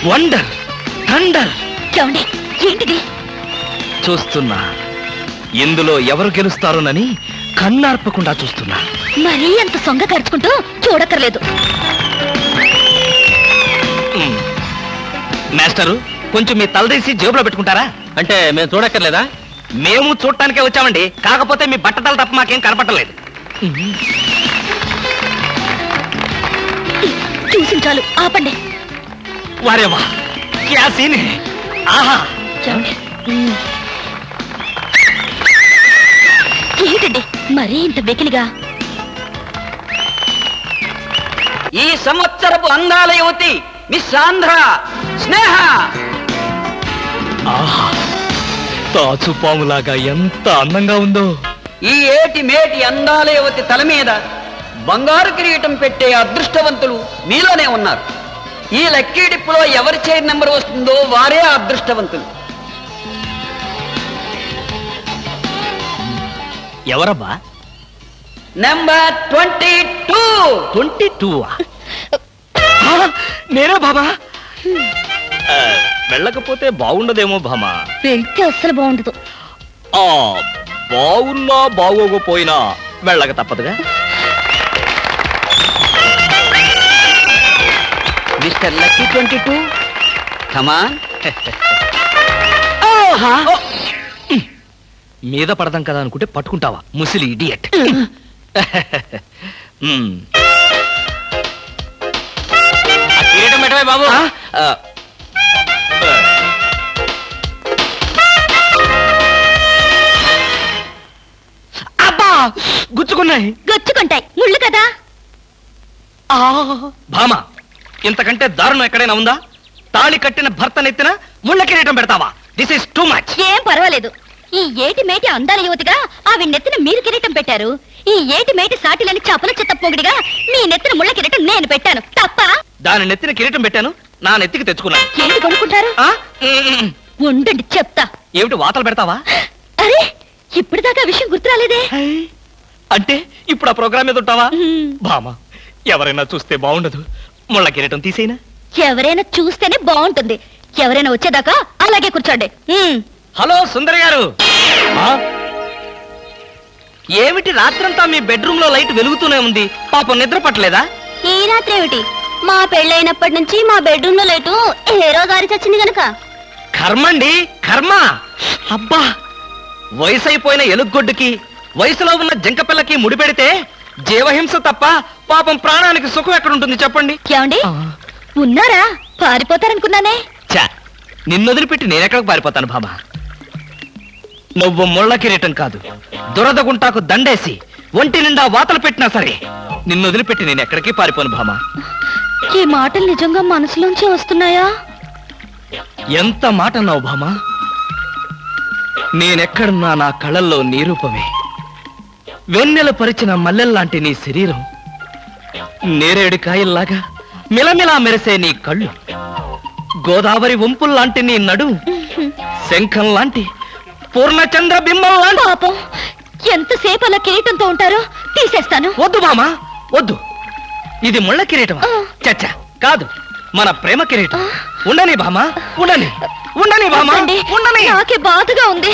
Wonder, thunder. ఏంటిది? చూస్తున్నా, ఇందులో ఎవరు గెలుస్తారోనని కన్నార్పకుండా చూస్తున్నా. మరీ అంత సొంగ ఖర్చుకుంటూ చూడక్కర్లేదు. మాస్టరు, కొంచెం మీ తలదీసి జేబులో పెట్టుకుంటారా? అంటే మేము చూడక్కర్లేదా? మేము చూడటానికే వచ్చామండి, కాకపోతే మీ బట్టతలు తప్ప మాకేం కనపట్టలేదు. చూసి చాలు, ఆపండి. వారేవా, క్యా సీన్ హై. ఆహా, ఏంటండి మరీ ఇంత వెకిలిగా? ఈ సంవత్సరపు అందాల యువతి మిస్ ఆంధ్ర స్నేహ. ఆహా, తాచుపాములాగా ఎంత అందంగా ఉందో. ఈ ఏటి మేటి అందాల యువతి తల మీద బంగారు కిరీటం పెట్టే అదృష్టవంతులు మీలోనే ఉన్నారు. ఈ లక్కీ డిప్పులో ఎవరి చైర్ నెంబర్ వస్తుందో వారే అదృష్టవంతులు. ఎవరబ్బా? నెంబర్ 22. 22. నేనే బాబా. వెళ్ళకపోతే బాగుండదేమో భామా. వెళ్తే అస్సలు బాగుండదు. బాగున్నా బాగోకపోయినా వెళ్ళక తప్పదుగా. మిస్టర్ లక్కీ 22, కమాన్. మీద పడదాం కదా అనుకుంటే పట్టుకుంటావా ముసిలి ఇడియట్. కిరీటం పెట్టవే బాబు. అబ్బా, గుచ్చుకున్నాయి. గుచ్చుకుంటాయి, ముళ్ళు కదా. భామ, ఇంతకంటే దారుణం ఎక్కడైనా ఉందా? తాళి కట్టిన భర్త నెత్తిన ముళ్ళ కిరీటం పెడతావా? This is too much. ఏం పర్వాలేదు. ఈ ఏటి మేటి అందాల యువతిగా ఆవి నెత్తిన మీరు కిరీటం పెట్టారు. ఈ ఏటి మేటి సాటిలని చపల చెత్త పొగిడిగా మీ నెత్తిన ముళ్ళ కిరీటం నేను పెట్టాను. తప్ప? దాని నెత్తిన కిరీటం పెట్టాను, నా నెత్తికి తెచ్చుకున్నాను. ఏంటి కొనుక్కుంటారు? ఉండండి చెప్తా. ఏమిటి వాతలు పెడతావా? అరే, ఇప్పటిదాకా విషయం గుర్తురాలేదే. అంటే ఇప్పుడు ఆ ప్రోగ్రామ్ మీద ఉంటావా? భామ, ఎవరైనా చూస్తే బాగుండదు. ముళ్ళ కిరీటం తీసేనా? ఎవరైనా చూస్తేనే బాగుంటుంది. ఎవరైనా వచ్చేదాకా అలాగే కూర్చోండి. హలో సుందరి గారు. ఏమిటి రాత్రంతా మీ బెడ్రూమ్ లో లైట్ వెలుగుతూనే ఉంది? పాపం నిద్ర పట్టలేదా? ఈ రాత్రి ఏమిటి? మా పెళ్ళైనప్పటి నుంచి మా బెడ్రూమ్ లో లైటు హీరో గారి చచ్చింది గనక. కర్మండి, కర్మ. అబ్బా, వయసు అయిపోయిన ఎలుగొడ్డుకి వయసులో ఉన్న జంకపిల్లకి ముడిపెడితే జీవహింస తప్ప పాపం ప్రాణానికి సుఖం ఎక్కడుంటుంది చెప్పండి. ఏమండి ఉన్నారా? పారిపోతారనుకున్నానే. చా, నిన్నొదిలిపెట్టి నేనెక్కడికి పారిపోతాను బాబా? నువ్వు ముళ్ళ కిరీటం కాదు, దురద గుంటాకు దండేసి ఒంటి నిండా వాతలు పెట్టినా సరే నిన్నొదిలిపెట్టి నేను ఎక్కడికి పారిపోను భామా. ఈ మాటలు నిజంగా మనసులోంచి వస్తున్నాయా? ఎంత మాట అన్నావు భామా. నేనెక్కడున్నా నా కళ్ళల్లో నీ రూపమే. వెన్నెల పరిచిన మల్లెల్లాంటి నీ శరీరం, నేరేడు కాయల్లాగా మిలమిలా మెరిసే నీ కళ్ళు, గోదావరి వంపుల్లాంటి నీ నడు, శంఖం లాంటి పూర్ణచంద్ర బింబం లాంటి. పాపం, ఎంతసేపు అలా కిరీటంతో ఉంటారో తీసేస్తాను. వద్దు మామా, వద్దు. ఇది ముళ్ళ కిరీటం చచ్చా కాదు, మన ప్రేమ కిరీటం. ఉండని భామా, ఉండని, ఉండని భామా, ఉండని. నాకే బాధగా ఉంది.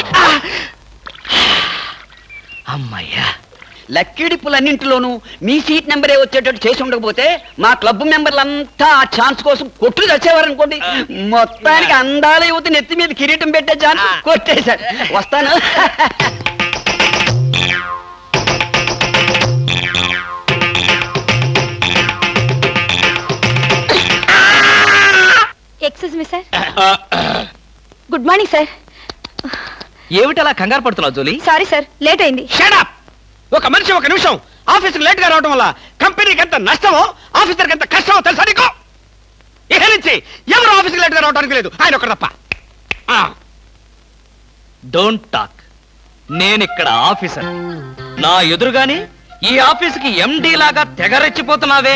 అమ్మయ్యా, లక్కీ డిప్పులన్నింటిలోనూ మీ సీట్ నెంబరే వచ్చేటట్టు చేసి ఉండకపోతే మా క్లబ్ మెంబర్లంతా ఆ ఛాన్స్ కోసం కొట్టులు తెచ్చేవారనుకోండి. మొత్తానికి అందాల యువతి నెత్తి మీద కిరీటం పెట్టే ఛాన్స్ కొట్టేశారు. వస్తాను. Excuse me sir. Good morning sir. ఏమిటి అలా కంగారు పడుతున్నావు జోలి? సారీ సార్, లేట్ అయింది. Shut up! ఒక మనిషి ఒక నిమిషం ఆఫీస్కి లేట్ గా రావడం వల్ల కంపెనీకి ఎంత నష్టమో ఆఫీసర్కి ఎంత కష్టమో తెలుసా నీకు? ఇక నుంచి ఎవరు ఆఫీస్కి లేట్ గా రావడానికి లేదు, ఆయన ఒకరు తప్ప. Don't talk. నేనిక్కడ ఆఫీసర్. నా ఎదురుగానే ఈ ఆఫీసుకి ఎండి లాగా తెగరెచ్చిపోతున్నావే.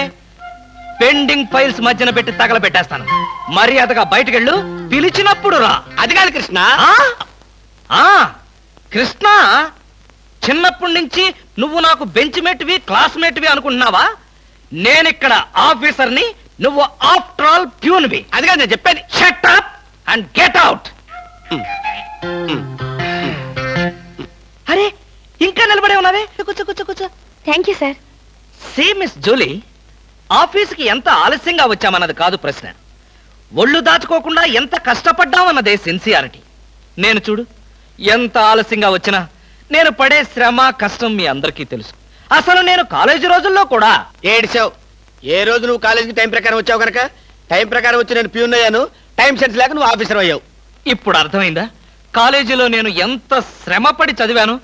పెండింగ్ ఫైల్స్ మధ్యన పెట్టి తగలబెట్టేస్తాను. మర్యాదగా బయటకెళ్ళు, పిలిచినప్పుడు రా. అది కాదు కృష్ణ. కృష్ణ, చిన్నప్పటి నుంచి నువ్వు నాకు బెంచ్ మేట్వి, క్లాస్మేట్వి అనుకుంటున్నావా? నేనిక్కడ ఆఫీసర్ని, నువ్వు ఆఫ్టర్ ఆల్ ప్యూన్వి. అది కాదు నేను చెప్పేది. Shut up and get out. అరే ఇంకా నిలబడే ఉన్నావే, కూర్చో కూర్చో కూర్చో. Thank you sir. See miss Julie, ఆఫీస్కి ఎంత ఆలస్యంగా వచ్చామన్నది కాదు ప్రశ్న, ఒళ్ళు దాచుకోకుండా ఎంత కష్టపడ్డామన్నదే సిన్సియారిటీ. నేను చూడు, ఎంత ఆలస్యంగా వచ్చినా నేను పడే శ్రమ కష్టం మీ అందరికీ తెలుసు. అసలు నేను కాలేజీ రోజుల్లో కూడా ఏడిచావు. ఏ రోజు నువ్వు కాలేజీకి టైం ప్రకారం వచ్చావు కనుక టైం ప్రకారం వచ్చి నేను ప్యూన్ అయ్యాను. టైం సెన్స్ లేక నువ్వు ఆఫీసర్ అయ్యావు. ఇప్పుడు అర్థమైందా కాలేజీలో నేను ఎంత శ్రమపడి చదివాను,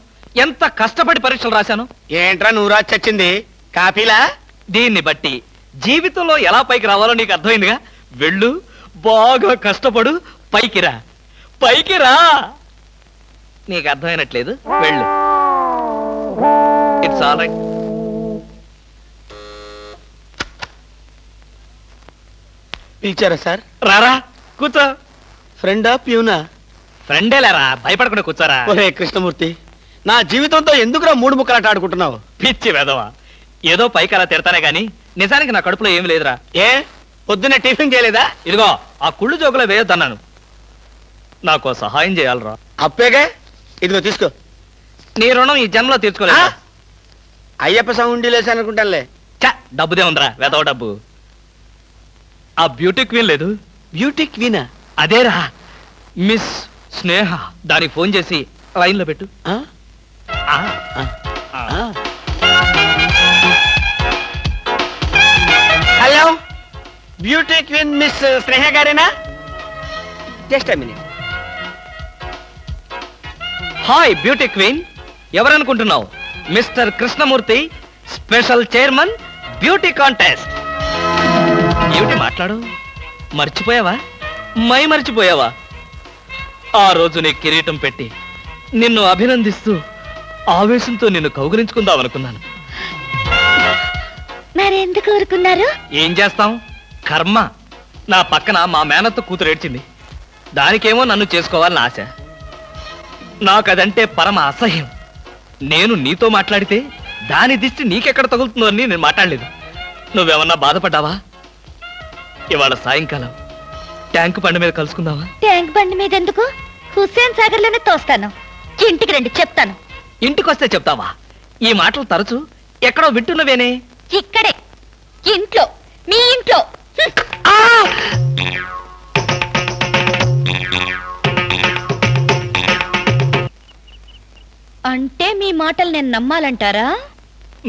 ఎంత కష్టపడి పరీక్షలు రాశాను. ఏంట్రా నువ్వు రాసి చచ్చింది కాపీలా? దీన్ని బట్టి జీవితంలో ఎలా పైకి రావాలో నీకు అర్థమైందిగా. వెళ్ళు, బాగా కష్టపడు, పైకి రా, పైకి రా. నీకు అర్థమైనట్లేదు, వెళ్ళు. It's all right. పిలిచారా సార్? రారా, కూర్చో. ఫ్రెండా ప్యూనా? ఫ్రెండే లేరా, భయపడకుండా కూర్చోరా. ఒరే కృష్ణమూర్తి, నా జీవితంతో ఎందుకురా మూడు ముక్కలాట ఆడుకుంటున్నావు? పిచ్చి వెదవా, ఏదో పైకి అలా తిడతానే గాని నిజానికి నా కడుపులో ఏమి లేదురా. ఏ పొద్దున్నే టిఫిన్ చేయలేదా? ఇదిగో ఆ కుళ్ళు జోకులో వేయొద్దన్నాను. నాకు సహాయం చేయాలరా. అప్పేగా, ఇదిగో తీసుకో. నీ రుణం ఈ జన్మలో తీర్చుకోలేదు. అయ్యప్ప సౌండి లేసానుకుంటానులే. డబ్బుదే ఉందిరా, వెదవ డబ్బు. ఆ బ్యూటీ క్వీన్ లేదు, బ్యూటీ క్వీనా? అదేరా మిస్ స్నేహ. దానికి ఫోన్ చేసి లైన్లో పెట్టు. ఆ? ఆ, ఆ. Hello, beauty queen Miss Sneha గారేనా? Just minute. Hi beauty queen, ఎవరనుకుంటున్నావు? Mister Krishnamurthy, special chairman, beauty contest. ఏమిటి మాట్లాడు, మర్చిపోయావా? మర్చిపోయావా? ఆ రోజు నీ కిరీటం పెట్టి నిన్ను అభినందిస్తూ ఆవేశంతో నిన్ను కౌగిలించుకుందాం అనుకున్నాను. మరెందుకు ఊరుకున్నారు? ఏం చేస్తాం, కర్మ. నా పక్కన మా మేనత్త కూతురు ఏడ్చింది, దానికేమో నన్ను చేసుకోవాలని ఆశ. నాకదంటే పరమ అసహ్యం. నేను నీతో మాట్లాడితే దాని దిష్టి నీకెక్కడ తగులుతుందో అని నేను మాట్లాడలేదు. నువ్వేమన్నా బాధపడ్డావా? ఇవాళ సాయంకాలం ట్యాంకు బండి మీద కలుసుకుందావా? ట్యాంక్ బండి మీద ఎందుకు? హుస్సేన్ సాగర్ లోనే తోస్తాను. ఇంటికి రండి, చెప్తాను. ఇంటికొస్తే చెప్తావా? ఈ మాటలు తరచు ఎక్కడో వింటున్నవేనే. ఇక్కడే, ఇంట్లో, మీ ఇంట్లో. అంటే మీ మాటలు నేను నమ్మాలంటారా?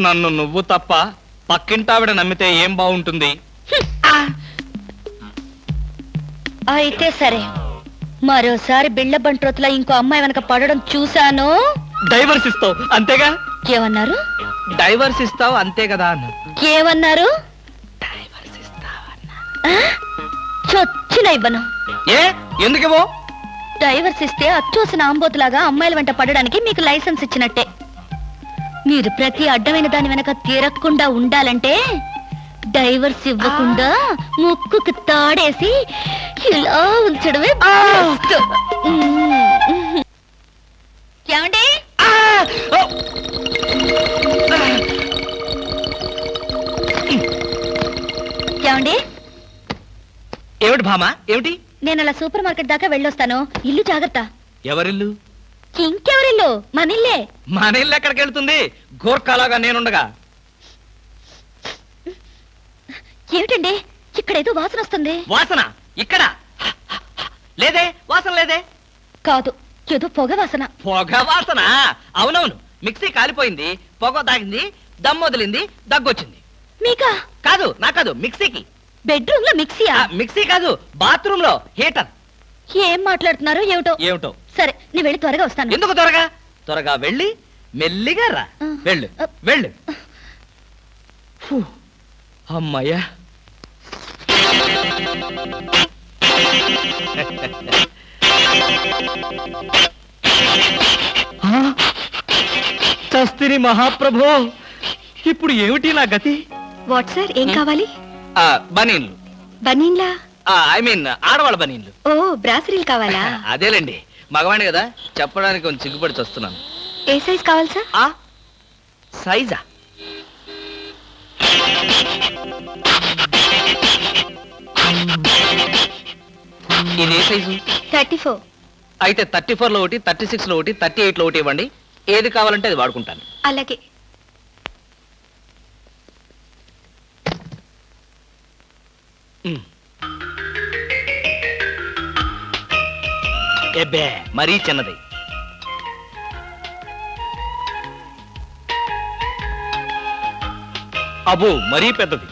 నన్ను నువ్వు తప్ప పక్కింటావిడ నమ్మితే ఏం బాగుంటుంది? అయితే సరే, మరోసారి బిళ్ళ బంట్రోతులా ఇంకో అమ్మాయి వెనక పడడం చూశాను. డైవర్స్ ఇస్తావు అంతేగా? ఏమన్నారు? డైవర్స్ ఇస్తావు అంతే కదా అన్న. ఏమన్నారు? డైవర్స్ ఇస్తావన్నా. చొచ్చిన ఇవ్వను. ఏ ఎందుకేమో? డైవర్స్ ఇస్తే అచ్చోసిన ఆంబోతులాగా అమ్మాయిల వెంట పడడానికి మీకు లైసెన్స్ ఇచ్చినట్టే. మీరు ప్రతి అడ్డమైన దాని వెనక తిరగకుండా ఉండాలంటే డైవర్స్ ఇవ్వకుండా ముక్కుకు తాడేసి ఇలా ఉంచడమే best. ఏమండి? ఏమండి? ఏమిటి భామా, ఏమిటి? నేను అలా సూపర్ మార్కెట్ దాకా వెళ్ళొస్తాను. ఇల్లు జాగ్రత్త. ఎవరిల్లు? ఇంకెవరిల్లు? మన ఇల్లే. మన ఇల్లు ఎక్కడికి వెళ్తుంది? గోర్ఖాలాగా నేనుండగా. ఏమిటండి, ఇక్కడేదో వాసన వస్తుంది. వాసన ఇక్కడ లేదే, వాసన లేదే. కాదు, ఏదో పొగ వాసన. పొగ వాసన? అవునవును, మిక్సీ కాలిపోయింది, పొగ తాగింది, దమ్ వదిలింది, దగ్గొచ్చింది. మీకా? కాదు, నా కాదు, మిక్సీకి. బెడ్రూమ్ లో మిక్సీయా? మిక్సీ కాదు, బాత్రూమ్ లో హీటర్. ఏం మాట్లాడుతున్నారో ఏమిటో. ఏమిటో? సరే, నేను వెళ్ళి త్వరగా వస్తాను. ఎందుకు త్వరగా? త్వరగా వెళ్ళి మెల్లిగా రా. వెళ్ళు వెళ్ళు. ఫు, అమ్మయ్యా. చస్తిని మహాప్రభు, ఇప్పుడు ఏమిటి నా గతి? వాట్ సార్, ఏం కావాలి? బనీన్లు. బనీన్లా? ఐ మీన్ ఆడవాళ్ళ బనీన్లు. ఓ, బ్రాసరీలు కావాలా? అదేలేండి, మగవాణి కదా, చెప్పడానికి కొంచెం సిగ్గుపడి వస్తున్నాను. ఏ సైజ్ కావాలి సార్? సైజా? ఇది ఏ సైజు? 34. అయితే 34 లో ఒకటి, 36 లో ఒకటి, 38 లో ఒకటి ఇవ్వండి. ఏది కావాలంటే అది వాడుకుంటాను. అలాగే. ఎబ్బే మరీ చిన్నది. అబ్బో మరీ పెద్దది.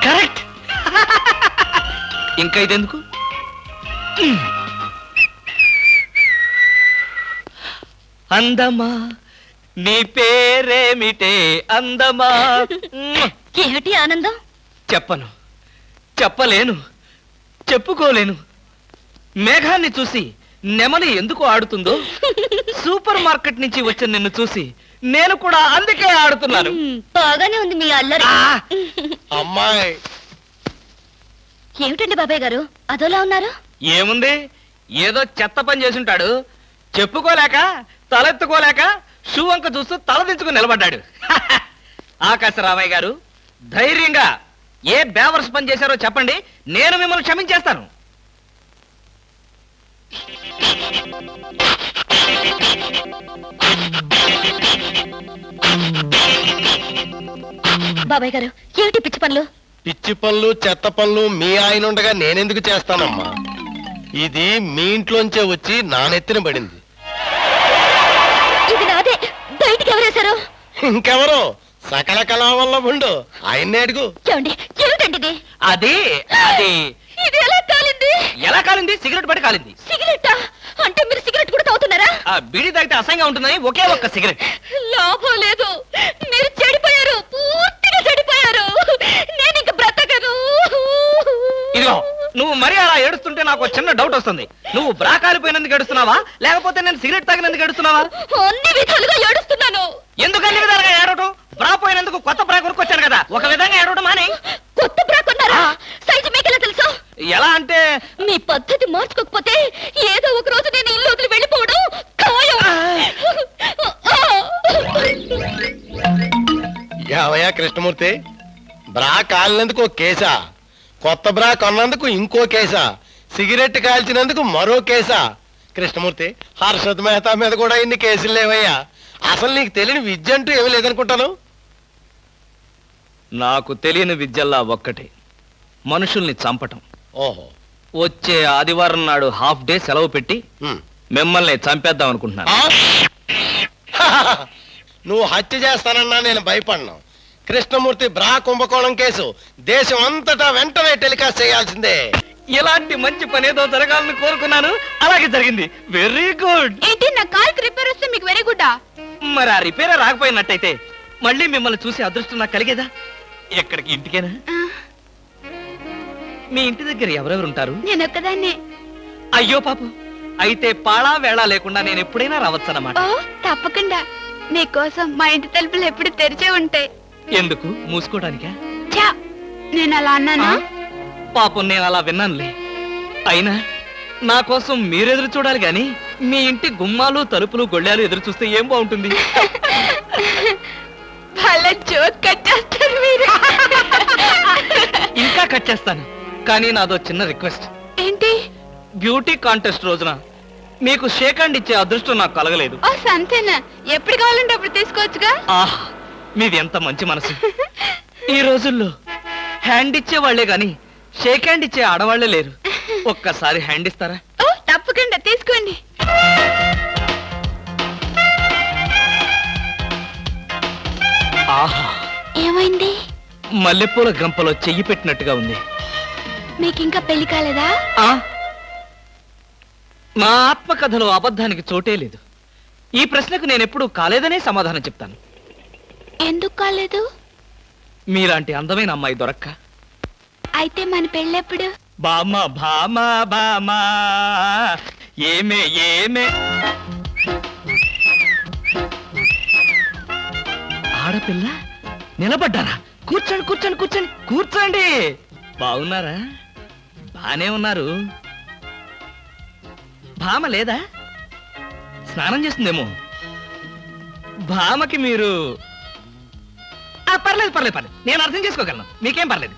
కరెక్ట్. ఇంకా ఇదెందుకు? అందమా నీ పేరేమిటే అందమా. ఏమిటి ఆనందం? చెప్పను, చెప్పలేను, చెప్పుకోలేను. మేఘాన్ని చూసి నెమలి ఎందుకు ఆడుతుందో సూపర్ మార్కెట్ నుంచి వచ్చిన నిన్ను చూసి నేను కూడా అందుకే ఆడుతున్నాను. బాగానే ఉంది మీ అల్లరి. అమ్మాయి ఏమిటండి బాబాయ్ గారు అదోలా ఉన్నారు? ఏముంది, ఏదో చెత్త పని చేసుంటాడు. చెప్పుకోలేక తలెత్తుకోలేక షూ వంక చూస్తూ తలదించుకుని నిలబడ్డాడు. ఆకాశరామయ్య గారు, ధైర్యంగా ఏ బేవర్స్ పని చేశారో చెప్పండి, నేను మిమ్మల్ని క్షమించేస్తాను. బాబాయ్ గారు ఏమిటి పిచ్చి పనులు? పిచ్చి పనులు చెత్త పనులు మీ ఆయన ఉండగా నేనెందుకు చేస్తానమ్మా? ఇది మీ ఇంట్లోంచే వచ్చి నా నెత్తిన పడింది. ఇది నాదే, బయటికి ఎవరేశారు? ఇంకెవరో సకల కళా వల్ల ఉండు ఆయన్నే అడుగు. ఏమండి ఏమిటండి ఇది? అది అది ఇది ఎలా కాలింది? ఎలా కాలింది? సిగరెట్ పడి కాలింది. సిగరెట్టా? అంటే మీరు సిగరెట్ కూడా తాగుతున్నారా? ఆ బీడీ తాగితే అసహ్యంగా ఉంటుందని ఒకే ఒక్క సిగరెట్. లాభం లేదు, మీరు చెడిపోయారు, పూర్తిగా చెడిపోయారు. నేను ఇంక బ్రతకను. ఇదిగో నువ్వు మరీ అలా ఏడుస్తుంటే నాకు ఒక చిన్న డౌట్ వస్తుంది. నువ్వు బ్రా కాలిపోయినందుకు ఏడుస్తున్నావా, లేకపోతే నేను సిగరెట్ తాగినందుకు ఏడుస్తున్నావా? అన్ని విధాలుగా ఏడుస్తున్నాను. ఎందుకు అన్ని విధాలుగా ఏడవటం? బ్రా పోయినందుకు కొత్త బ్రా కొనుక్కొచ్చాను కదా, ఒక విధంగా ఏడవడం మానే. కొత్త బ్రా కొన్నారా? సైజు మీకెలా తెలుసు? ఎలా అంటే మీ పద్ధతి మార్చుకోకపోతే ఏదో ఒక రోజు నేను ఇల్లు వదిలి వెళ్ళిపోవడం ఖాయం. యావయ్యా కృష్ణమూర్తి, బ్రా కాలినందుకు ఒక కేసా, కొత్త బ్రా కొన్నందుకు ఇంకో కేసా, సిగరెట్ కాల్చినందుకు మరో కేసా? కృష్ణమూర్తి, హర్షద్ మెహతా మీద కూడా ఇన్ని కేసులు లేవయ్యా. అసలు నీకు తెలియని విద్య అంటూ ఏమీ లేదనుకుంటాను. నాకు తెలియని విద్యల్లా ఒక్కటే, మనుషుల్ని చంపటం. ఓహో. వచ్చే ఆదివారం నాడు హాఫ్ డే సెలవు పెట్టి ఉమ్. మిమ్మల్ని చంపేద్దాం అనుకుంటున్నాను. ఆ? నువ్వు హత్య చేస్తానన్నా నేను భయపడ్ను. కృష్ణమూర్తి బ్రా కుంభకోణం కేసు దేశం అంతటా వెంటనే టెలికాస్ట్ చేయాల్సిందే. ఇలాంటి మంచి పని ఏదో జరగాలని కోరుకున్నాను, అలాగే జరిగింది. Very good. ఏంటి నా కారుకి రిపేర్ వస్తే మీకు వెరీ గుడ్డా? మరి ఆ రిపేర్ రాకపోయినట్టయితే మళ్ళీ మిమ్మల్ని చూసి అదృష్టం నాకు కలిగేదా? ఎక్కడికి? ఇంటికేనా? మీ ఇంటి దగ్గర ఎవరెవరు ఉంటారు? నేను ఒక్కదాన్నే. అయ్యో పాపం, అయితే పాళా వేళ లేకుండా నేను ఎప్పుడైనా రావచ్చన్నమాట. ఓ తప్పకుండా, నీకోసం మా ఇంటి తలుపులు ఎప్పుడు తెరిచే ఉంటాయి. ఎందుకు? మూసుకోవడానికా? చా, నేను అలా అన్నానా? పాపం నేను అలా విన్నానులే. అయినా నా కోసం మీరెదురు చూడాలి గాని మీ ఇంటి గుమ్మాలు తలుపులు గొళ్ళాలు ఎదురు చూస్తే ఏం బాగుంటుంది? భలే జోక్ కట్టేస్తారు మీరు. ఇంకా కట్ చేస్తాను, కానీ నాదో చిన్న రిక్వెస్ట్. ఏంటి? బ్యూటీ కాంటెస్ట్ రోజున మీకు షేక్ హ్యాండ్ ఇచ్చే అదృష్టం నాకు కలగలేదు. ఓ సంతేనా, ఎప్పుడు కావాలంటే అప్పుడు తీసుకోవచ్చుగా. ఆహ్, మీది ఎంత మంచి మనసు. ఈ రోజుల్లో హ్యాండ్ ఇచ్చే వాళ్లే గాని షేక్ హ్యాండ్ ఇచ్చే ఆడవాళ్లే లేరు. ఒక్కసారి హ్యాండ్ ఇస్తారా? ఓ తప్పకుండా తీసుకోండి. ఆహా, ఏమైంది? మల్లెపూల గంపలో చెయ్యి పెట్టినట్టుగా ఉంది. మీకింకా పెళ్లి కాలేదా? ఆ, నా ఆత్మకథలో అబద్ధానికి చోటే లేదు. ఈ ప్రశ్నకు నేనెప్పుడు కాలేదనే సమాధానం చెప్తాను. ఎందుకు కాలేదు? మీలాంటి అందమైన అమ్మాయి దొరక్క. అయితే మన పెళ్ళెప్పుడు? బామా బామా బామా ఏమే ఏమే. ఆడపిల్ల నిలబడ్డారా? కూర్చోండి కూర్చోండి కూర్చోండి కూర్చోండి. బాగున్నారా? బానే ఉన్నారు. భామ లేదా? స్నానం చేస్తుందేమో. భామకి మీరు పర్లేదు పర్లేదు పర్లేదు, నేను అర్థం చేసుకోగలను, మీకేం పర్లేదు.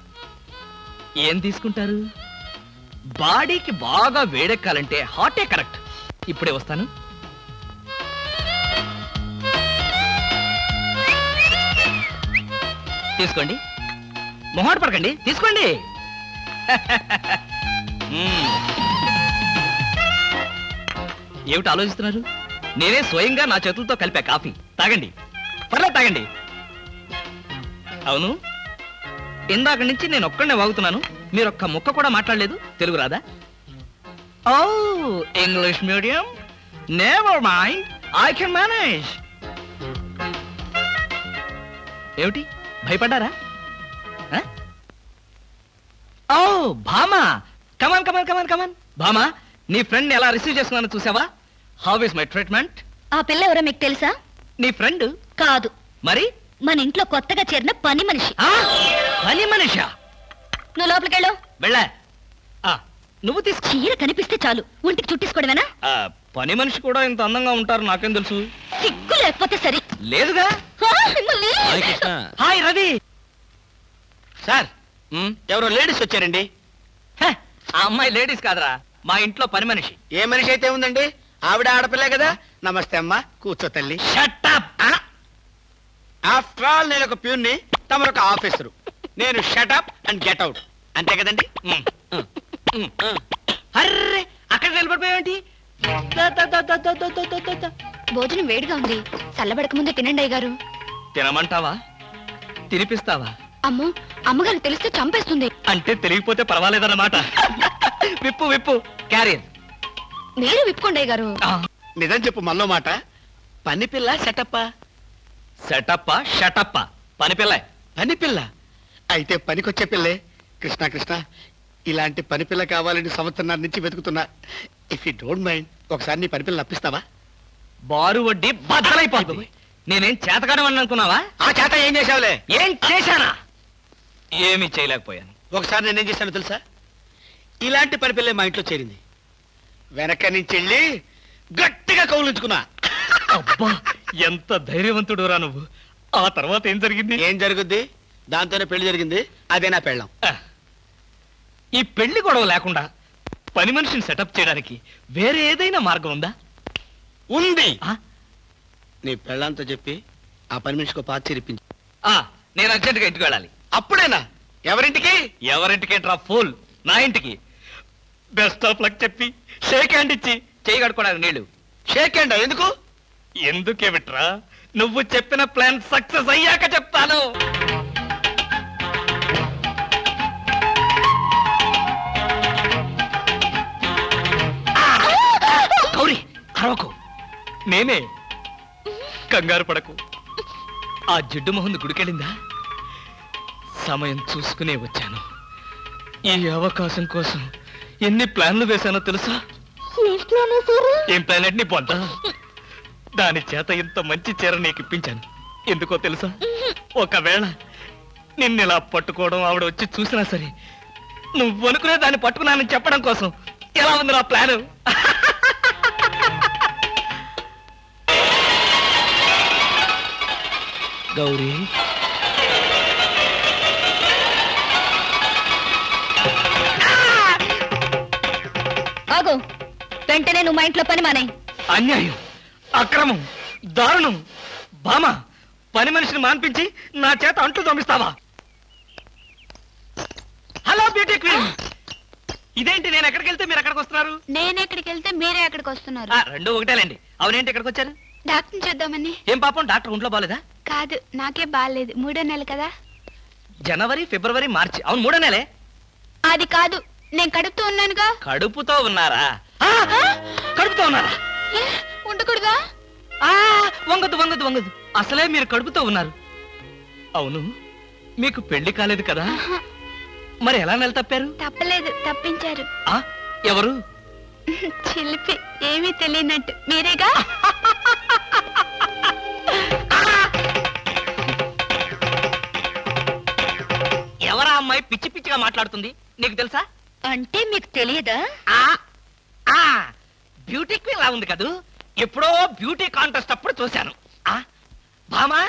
ఏం తీసుకుంటారు? బాడీకి బాగా వేడెక్కాలంటే హాటే కరెక్ట్. ఇప్పుడే వస్తాను. తీసుకోండి, మొహాట పడకండి, తీసుకోండి. ఏమిటి ఆలోచిస్తున్నారు? నేనే స్వయంగా నా చేతులతో కలిపా కాఫీ. తాగండి, పర్లేదు తాగండి. అవును, ఇందాక నుంచి నేను ఒక్కడనే వాగుతున్నాను, మీరు ఒక్క ముక్క కూడా మాట్లాడలేదు. తెలుగు రాదా? ఓ, English medium, never mind, I can manage. ఏమిటి భయపడ్డారా? ఓ భామా, కమాన్ కమాన్ కమాన్ కమాన్. భామా, నీ ఫ్రెండ్ ఎలా రిసీవ్ చేస్తున్నానో చూసావా? How is my treatment? ఆ పిల్ల ఎవరో మీకు తెలుసా? నీ ఫ్రెండ్ కాదు, మరి? మన ఇంట్లో కొత్తగా చేరిన పని మనిషి. ఆ, పని మనిషా? నువ్వు లోపలికెళ్ళు. వెళ్ళా. నువ్వు తీసుకో. చీర కనిపిస్తే చాలు ఒంటికి చుట్టేసుకోవడమేనా? పని మనిషి కూడా ఇంత అందంగా ఉంటారు నాకేం తెలుసు? సిగ్గు లేకపోతే సరి. లేదుగా. మిమ్మల్ని హాయ్ రవి. సార్, ఎవరో లేడీస్ వచ్చారండి. హ, ఆ అమ్మాయి లేడీస్ కాదురా, మా ఇంట్లో పని మనిషి. ఏ మనిషి అయితే ఉందండి, ఆవిడ ఆడపిల్లే కదా. నమస్తే అమ్మా, కూర్చో తల్లి. Shut up. ఆఫ్టర్ ఆల్ నేను ఒక ప్యూన్ని, తమరు ఒక ఆఫీసరు. నేను షటప్ అండ్ గెట్ అవుట్, అంతే కదండి. అర్రే, అక్కడ నిలబడిపోయావేంటి? భోజనం వేడిగా ఉంది, చల్లబడక ముందే తినండి అయ్యగారు. తినమంటావా? తినిపిస్తావా? అమ్మో, అమ్మగారు తెలిస్తే చంపేస్తుంది. అంటే తెలియకపోతే పర్వాలేదన్నమాట. విప్పు విప్పు, క్యారియర్. మీరు విప్పుకోండి అయ్యగారు. నిజం చెప్పు, మనలో మాట. పని పిల్ల సెటప్పా? సెటప్ప షటప్ప, పని పిల్ల. పని పిల్ల అయితే పనికొచ్చే పిల్లే. కృష్ణ కృష్ణ, ఇలాంటి పని పిల్ల కావాలని సంవత్సరం నుంచి వెతుకుతున్నా. ఇఫ్ యూ డోంట్ మైండ్, ఒకసారి నీ పని పిల్ల అప్పిస్తావా? బారు వడ్డీ బద్దలైపోతుంది. నేనేం చేతకాడమని అనుకున్నావా? ఆ చేత ఏం చేసావులే? ఏం చేశానా? ఏమీ చేయలేకపోయాను. ఒకసారి నేనేం చేశాను తెలుసా? ఇలాంటి పని పిల్లే మా ఇంట్లో చేరింది. వెనక నుంచి వెళ్ళి గట్టిగా కౌలించుకున్నా. అబ్బా, ఎంత ధైర్యవంతుడు రా నువ్వు. ఆ తర్వాత ఏం జరిగింది? ఏం జరుగుద్ది? దాంతోనే పెళ్లి జరిగింది. అదే నా పెళ్ళం. ఈ పెళ్లి గొడవ లేకుండా పని మనిషిని సెటప్ చేయడానికి వేరే ఏదైనా మార్గం ఉందా? ఉంది. ఆ? నీ పెళ్ళంతో చెప్పి ఆ పని మనిషికి పాత చిరిపించి. నేను అర్జెంటుగా ఇంటికి వెళ్ళాలి. అప్పుడేనా? ఎవరింటికి? ఎవరింటికేంట్రా ఫోల్? నా ఇంటికి. బెస్ట్ ఆఫ్ లక్ చెప్పి షేక్ హ్యాండ్ ఇచ్చి చేయి కడుకోవడానికి నీళ్లు. షేక్ హ్యాండ్ ఎందుకు? ఎందుకే విట్రా, నువ్వు చెప్పిన ప్లాన్ సక్సెస్ అయ్యాక చెప్తాను. గౌరీ, అరవకు. నేనే. కంగారు పడకు. ఆ జిడ్డు మొహంది గుడికెళ్ళిందా? సమయం చూసుకునే వచ్చాను. ఈ అవకాశం కోసం ఎన్ని ప్లాన్లు వేశానో తెలుసా? ఏం ప్లాన్ అంటే నీ పొంద? దాని చేత ఇంత మంచి చీర నీకు ఇప్పించాను. ఎందుకో తెలుసా? ఒకవేళ నిన్నిలా పట్టుకోవడం ఆవిడ వచ్చి చూసినా సరే, నువ్వు అనుకునే దాన్ని పట్టుకున్నానని చెప్పడం కోసం. ఎలా ఉంది నా ప్లాను? గౌరీ, ఆగు, వెంటనే నువ్వు మా ఇంట్లో పని మానే. అన్యాయం, అక్రమం, దారుణం. భామ, పని మనిషిని మాన్పించి నా చేత అంటూ తోమిస్తావా? హలో బ్యూటీ క్వీన్, ఇదేంటి నేను ఎక్కడికి వెళ్తే మీరు ఎక్కడికి వస్తున్నారు? నేను ఎక్కడికి వెళ్తే మీరే ఎక్కడికి వస్తున్నారు. రెండు ఒకటేలేండి. అవునేంటి ఎక్కడికి వచ్చారు? డాక్టర్ చూద్దామని. ఏం పాపం, డాక్టర్ ఒంట్లో బాలేదా? కాదు, నాకే బాగాలేదు, 3వ నెల కదా. జనవరి, ఫిబ్రవరి, మార్చి, అవును 3వ నెలే. అది కాదు, నేను కడుపుతూ ఉన్నానుగా. కడుపుతో ఉన్నారా? కడుపుతో ఉన్నారా? ఉండకూడదా? వంగదు వంగదు వంగదు, అసలే మీరు కడుపుతో ఉన్నారు. అవును, మీకు పెళ్లి కాలేదు కదా, మరి ఎలా నెల తప్పారు? తప్పలేదు, తప్పించారు. ఎవరు? చిలిపి, ఏమీ తెలియనట్టు. మీరేగా? ఎవరా అమ్మాయి పిచ్చి పిచ్చిగా మాట్లాడుతుంది? నీకు తెలుసా? అంటే మీకు తెలియదా? బ్యూటీ క్వీన్ లా ఉంది కదూ. ఎప్పుడో బ్యూటీ కాంటెస్ట్ అప్పుడు చూశాను. భామా,